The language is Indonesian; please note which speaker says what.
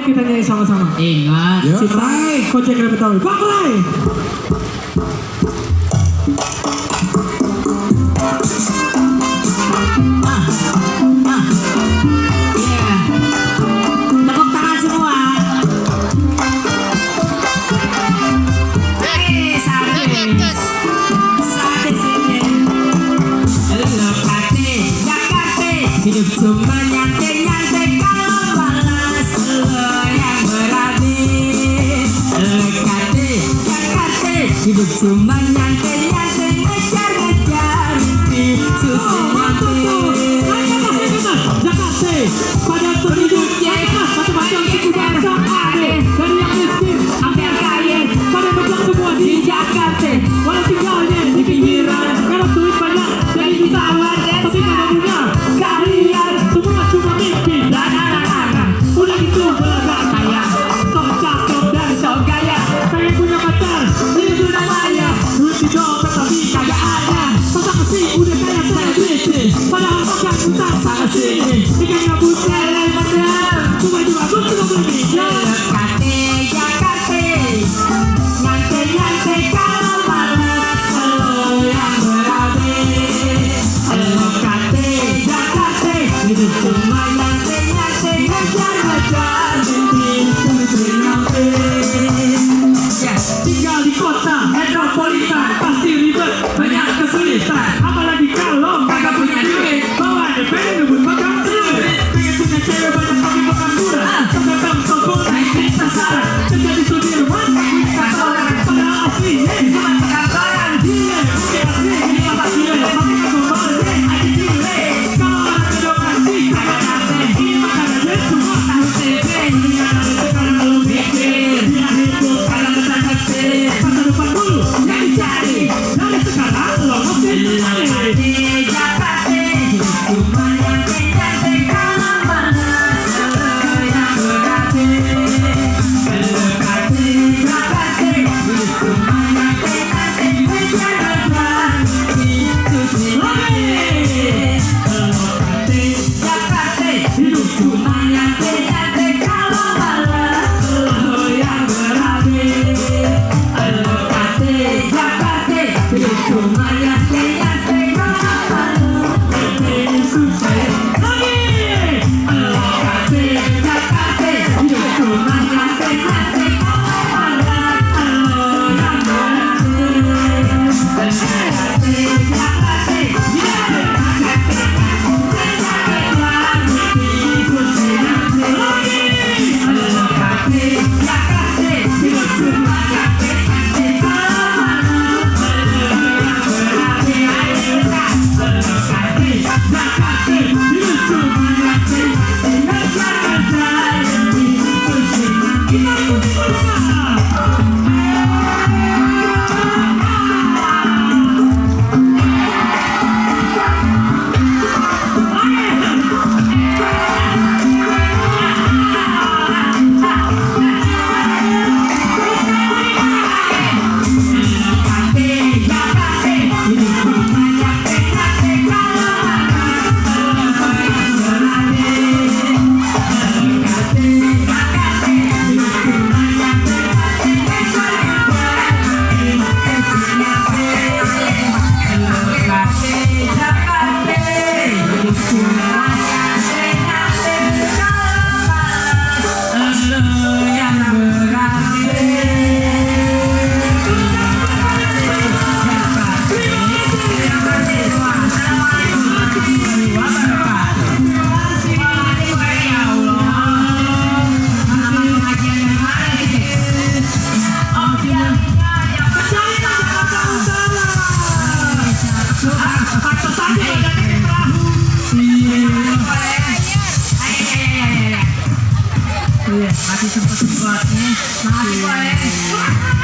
Speaker 1: kita nyanyi sama-sama.
Speaker 2: Ingat.
Speaker 1: Cita, Kocek dan Betawi. Pak Rai.
Speaker 2: Tepuk tangan semua. Hidup cuma nyantai-nyantai kalau malas lo yang berarti lekati Jakarta. Hidup cuma nyantai-nyantai ngejar-ngejar mimpi susun nanti.
Speaker 1: Jakarta pada penduduknya macam-macam suku bangsa ada dari yang miskin sampai yang kaya pada berjuang semua di Jakarta. Walau tinggalnya di pinggiran karena duit banyak jadi jutawan tapi pada dunia kalian semua cuma mimpi dan anak-anak udah gitu belaga kaya sok cakep dan sok gaya pengen punya pacar ini sudah maya duit di dompet tapi kagak ada masa sih udah kaya selebriti padahal makan utang sana sini ikan gabut lele bener cuma bagus cuma berpikir
Speaker 2: Lekati Jakarta nyantai-nyantai kalau malas lo yang berarti lekati Jakarta. Hidup cuma nyantai-nyantai ngejar-ngejar mimpi susun nanti. Ya,
Speaker 1: tinggal di kota metropolitan pasti ribet banyak kesulitan apalagi kalau kagak punya duit bawa deh pengen ngebut makan duit pengen punya cewek banyak tapi makan murah kebetulan sokong naik di sasaran kerja di Sudirman duit kantoran padahal aslinya cuma kantoran dia mungkin asli ini apa dia tapi kagak boleh aja gile kalau orang edukasi kagak ngerti ini makanan duit semua harus dipin dengan ada sekarang lu mikir dia hidup karena besar kecil masa depan dulu yang dicari dari sekarang lo mesti
Speaker 2: lekati Jakarta. Hidup cuma nyantai-nyantai kalau malas lo yang berarti lekati Jakarta. Hidup cuma nyantai-nyantai ngejar-ngejar mimpi susun nanti. Lekati Jakarta. Hidup cuma nyantai-nyantai kalau malas lo yang berarti lekati Jakarta. Hidup cuma nyantai-nyantai kalau malas mimpi susun
Speaker 1: lagi
Speaker 2: lekati Jakarta. Hidup cuma nyantai-nyantai kalau malas lo yang berarti lekati Jakarta. Masih sempat-sempatnya. Masih boleh.